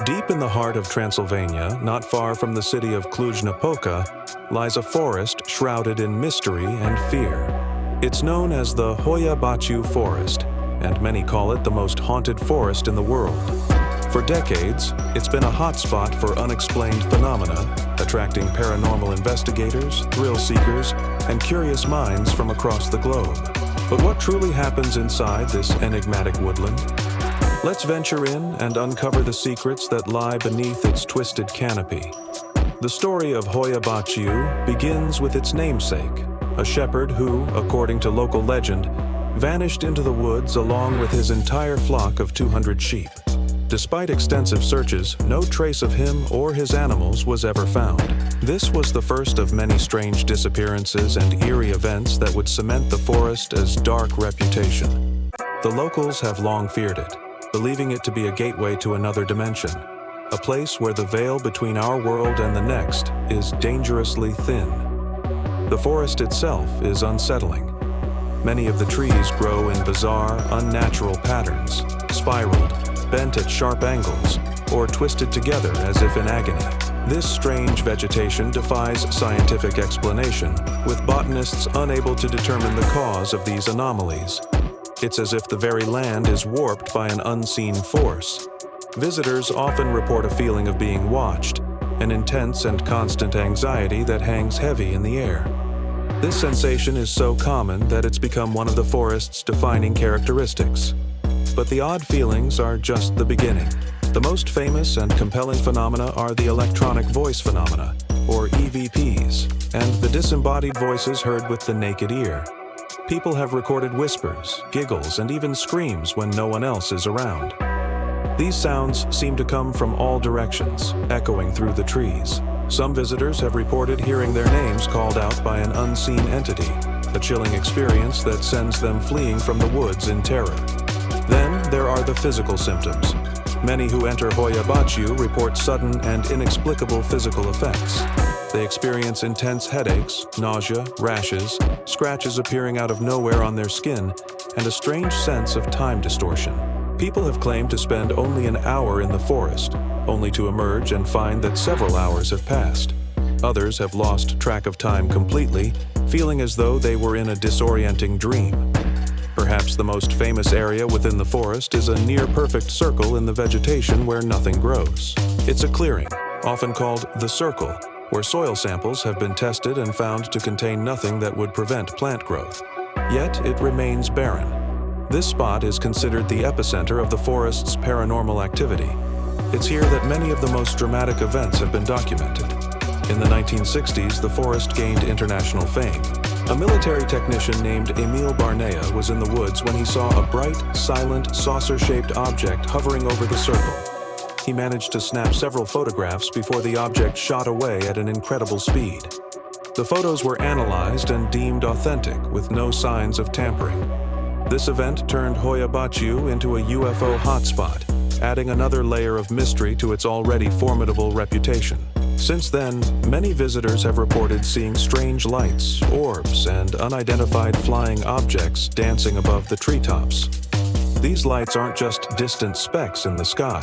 Deep in the heart of Transylvania, not far from the city of Cluj-Napoca, lies a forest shrouded in mystery and fear. It's known as the Hoia-Baciu Forest, and many call it the most haunted forest in the world. For decades, it's been a hotspot for unexplained phenomena, attracting paranormal investigators, thrill seekers, and curious minds from across the globe. But what truly happens inside this enigmatic woodland? Let's venture in and uncover the secrets that lie beneath its twisted canopy. The story of Hoia-Baciu begins with its namesake, a shepherd who, according to local legend, vanished into the woods along with his entire flock of 200 sheep. Despite extensive searches, no trace of him or his animals was ever found. This was the first of many strange disappearances and eerie events that would cement the forest as dark reputation. The locals have long feared it, believing it to be a gateway to another dimension, a place where the veil between our world and the next is dangerously thin. The forest itself is unsettling. Many of the trees grow in bizarre, unnatural patterns, spiraled, bent at sharp angles, or twisted together as if in agony. This strange vegetation defies scientific explanation, with botanists unable to determine the cause of these anomalies. It's as if the very land is warped by an unseen force. Visitors often report a feeling of being watched, an intense and constant anxiety that hangs heavy in the air. This sensation is so common that it's become one of the forest's defining characteristics. But the odd feelings are just the beginning. The most famous and compelling phenomena are the electronic voice phenomena, or EVPs, and the disembodied voices heard with the naked ear. People have recorded whispers, giggles, and even screams when no one else is around. These sounds seem to come from all directions, echoing through the trees. Some visitors have reported hearing their names called out by an unseen entity, a chilling experience that sends them fleeing from the woods in terror. Then there are the physical symptoms. Many who enter Hoia-Baciu report sudden and inexplicable physical effects. They experience intense headaches, nausea, rashes, scratches appearing out of nowhere on their skin, and a strange sense of time distortion. People have claimed to spend only an hour in the forest, only to emerge and find that several hours have passed. Others have lost track of time completely, feeling as though they were in a disorienting dream. Perhaps the most famous area within the forest is a near-perfect circle in the vegetation where nothing grows. It's a clearing, often called the Circle, where soil samples have been tested and found to contain nothing that would prevent plant growth. Yet it remains barren. This spot is considered the epicenter of the forest's paranormal activity. It's here that many of the most dramatic events have been documented. In the 1960s, the forest gained international fame. A military technician named Emil Barnea was in the woods when he saw a bright, silent, saucer-shaped object hovering over the circle. He managed to snap several photographs before the object shot away at an incredible speed. The photos were analyzed and deemed authentic, with no signs of tampering. This event turned Hoia-Baciu into a UFO hotspot, adding another layer of mystery to its already formidable reputation. Since then, many visitors have reported seeing strange lights, orbs, and unidentified flying objects dancing above the treetops. These lights aren't just distant specks in the sky.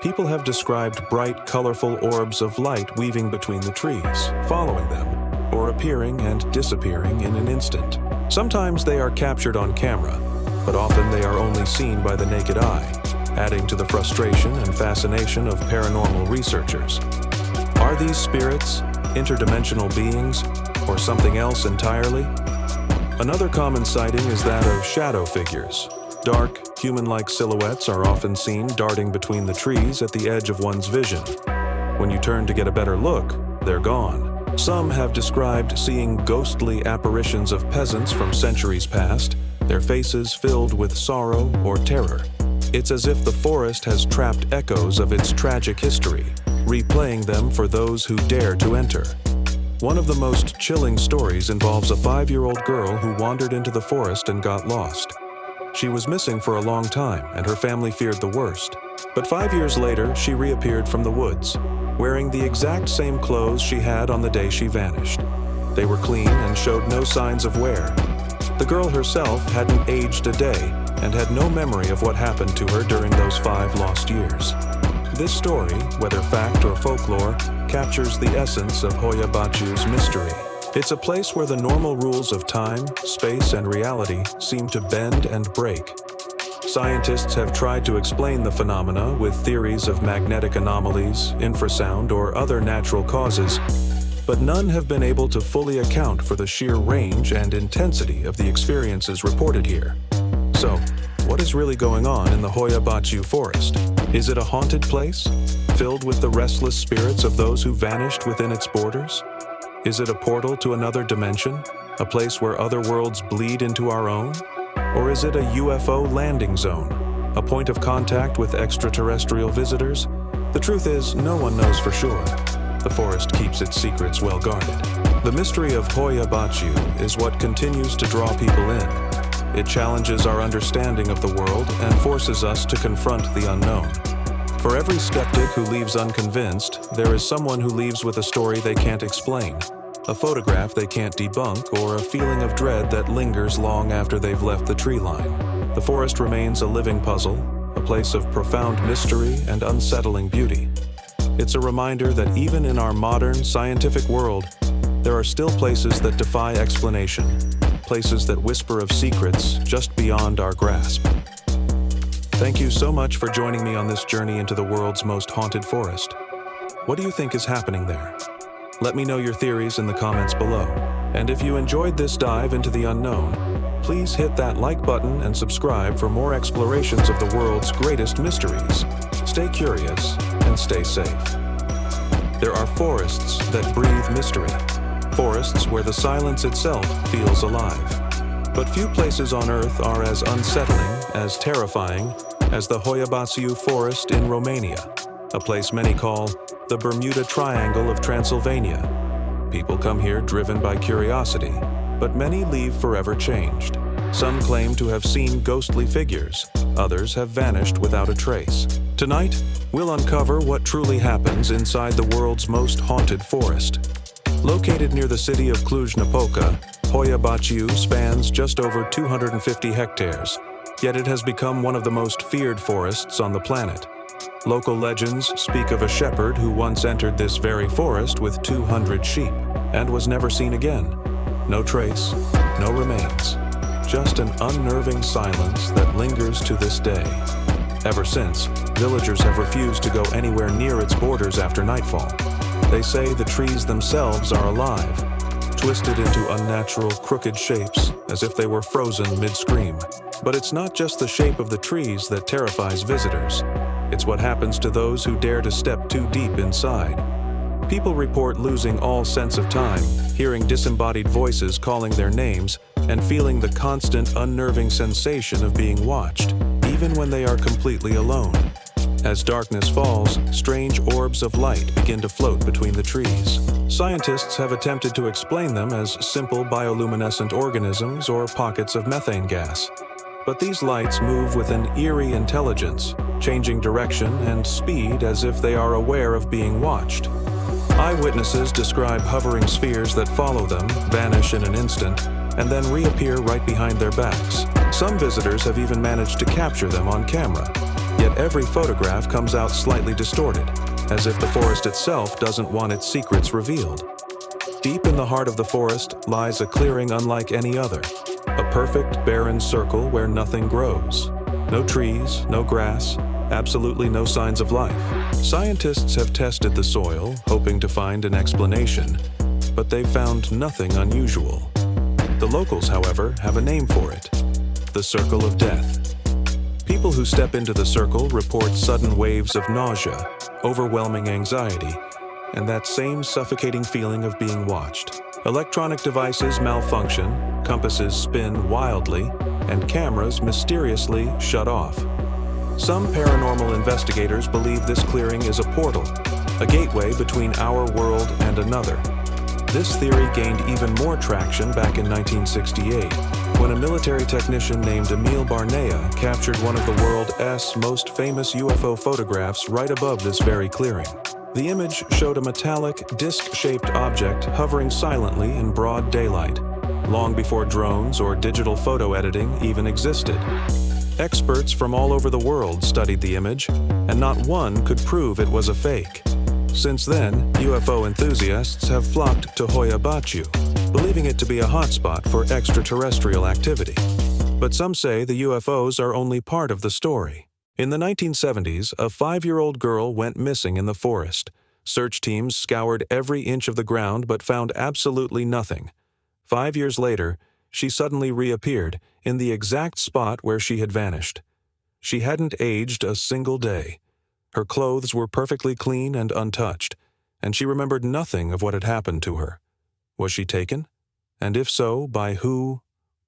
People have described bright, colorful orbs of light weaving between the trees, following them, or appearing and disappearing in an instant. Sometimes they are captured on camera, but often they are only seen by the naked eye, adding to the frustration and fascination of paranormal researchers. Are these spirits, interdimensional beings, or something else entirely? Another common sighting is that of shadow figures. Dark, human-like silhouettes are often seen darting between the trees at the edge of one's vision. When you turn to get a better look, they're gone. Some have described seeing ghostly apparitions of peasants from centuries past, their faces filled with sorrow or terror. It's as if the forest has trapped echoes of its tragic history, replaying them for those who dare to enter. One of the most chilling stories involves a 5-year-old girl who wandered into the forest and got lost. She was missing for a long time, and her family feared the worst. But 5 years later, she reappeared from the woods, wearing the exact same clothes she had on the day she vanished. They were clean and showed no signs of wear. The girl herself hadn't aged a day and had no memory of what happened to her during those 5 lost years. This story, whether fact or folklore, captures the essence of Hoia-Baciu's mystery. It's a place where the normal rules of time, space, and reality seem to bend and break. Scientists have tried to explain the phenomena with theories of magnetic anomalies, infrasound, or other natural causes, but none have been able to fully account for the sheer range and intensity of the experiences reported here. So, what is really going on in the Hoia-Baciu Forest? Is it a haunted place, filled with the restless spirits of those who vanished within its borders? Is it a portal to another dimension, a place where other worlds bleed into our own? Or is it a UFO landing zone, a point of contact with extraterrestrial visitors? The truth is, no one knows for sure. The forest keeps its secrets well guarded. The mystery of Hoia-Baciu is what continues to draw people in. It challenges our understanding of the world and forces us to confront the unknown. For every skeptic who leaves unconvinced, there is someone who leaves with a story they can't explain, a photograph they can't debunk, or a feeling of dread that lingers long after they've left the tree line. The forest remains a living puzzle, a place of profound mystery and unsettling beauty. It's a reminder that even in our modern, scientific world, there are still places that defy explanation, places that whisper of secrets just beyond our grasp. Thank you so much for joining me on this journey into the world's most haunted forest. What do you think is happening there? Let me know your theories in the comments below. And if you enjoyed this dive into the unknown, please hit that like button and subscribe for more explorations of the world's greatest mysteries. Stay curious and stay safe. There are forests that breathe mystery, forests where the silence itself feels alive. But few places on Earth are as unsettling, as terrifying, as the Hoia-Baciu Forest in Romania, a place many call the Bermuda Triangle of Transylvania. People come here driven by curiosity, but many leave forever changed. Some claim to have seen ghostly figures, others have vanished without a trace. Tonight, we'll uncover what truly happens inside the world's most haunted forest. Located near the city of Cluj-Napoca, Hoia-Baciu spans just over 250 hectares, yet it has become one of the most feared forests on the planet. Local legends speak of a shepherd who once entered this very forest with 200 sheep and was never seen again. No trace, no remains, just an unnerving silence that lingers to this day. Ever since, villagers have refused to go anywhere near its borders after nightfall. They say the trees themselves are alive, twisted into unnatural, crooked shapes, as if they were frozen mid-scream. But it's not just the shape of the trees that terrifies visitors. It's what happens to those who dare to step too deep inside. People report losing all sense of time, hearing disembodied voices calling their names, and feeling the constant, unnerving sensation of being watched, even when they are completely alone. As darkness falls, strange orbs of light begin to float between the trees. Scientists have attempted to explain them as simple bioluminescent organisms or pockets of methane gas. But these lights move with an eerie intelligence, changing direction and speed as if they are aware of being watched. Eyewitnesses describe hovering spheres that follow them, vanish in an instant, and then reappear right behind their backs. Some visitors have even managed to capture them on camera. Yet every photograph comes out slightly distorted, as if the forest itself doesn't want its secrets revealed. Deep in the heart of the forest lies a clearing unlike any other, a perfect, barren circle where nothing grows. No trees, no grass, absolutely no signs of life. Scientists have tested the soil, hoping to find an explanation, but they've found nothing unusual. The locals, however, have a name for it: the Circle of Death. People who step into the circle report sudden waves of nausea, overwhelming anxiety, and that same suffocating feeling of being watched. Electronic devices malfunction, compasses spin wildly, and cameras mysteriously shut off. Some paranormal investigators believe this clearing is a portal, a gateway between our world and another. This theory gained even more traction back in 1968, when a military technician named Emil Barnea captured one of the world's most famous UFO photographs right above this very clearing. The image showed a metallic, disc-shaped object hovering silently in broad daylight, long before drones or digital photo editing even existed. Experts from all over the world studied the image, and not one could prove it was a fake. Since then, UFO enthusiasts have flocked to Hoia-Baciu, believing it to be a hotspot for extraterrestrial activity. But some say the UFOs are only part of the story. In the 1970s, a 5-year-old girl went missing in the forest. Search teams scoured every inch of the ground but found absolutely nothing. 5 years later, she suddenly reappeared in the exact spot where she had vanished. She hadn't aged a single day. Her clothes were perfectly clean and untouched, and she remembered nothing of what had happened to her. Was she taken? And if so, by who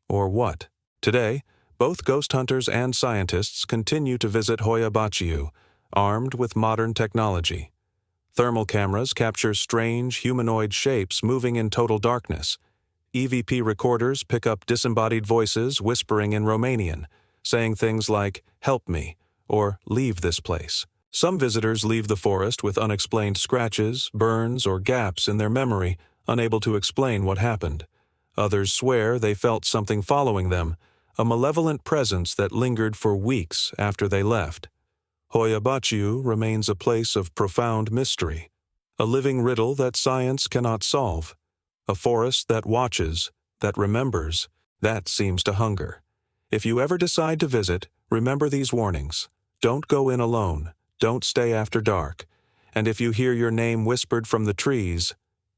or what? Today, both ghost hunters and scientists continue to visit Hoia-Baciu, armed with modern technology. Thermal cameras capture strange humanoid shapes moving in total darkness. EVP recorders pick up disembodied voices whispering in Romanian, saying things like, "Help me," or "Leave this place." Some visitors leave the forest with unexplained scratches, burns, or gaps in their memory, unable to explain what happened. Others swear they felt something following them, a malevolent presence that lingered for weeks after they left. Hoia-Baciu remains a place of profound mystery, a living riddle that science cannot solve. A forest that watches, that remembers, that seems to hunger. If you ever decide to visit, remember these warnings. Don't go in alone. Don't stay after dark. And if you hear your name whispered from the trees,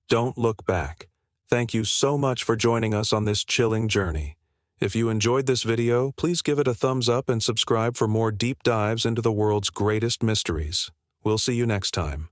don't look back. Thank you so much for joining us on this chilling journey. If you enjoyed this video, please give it a thumbs up and subscribe for more deep dives into the world's greatest mysteries. We'll see you next time.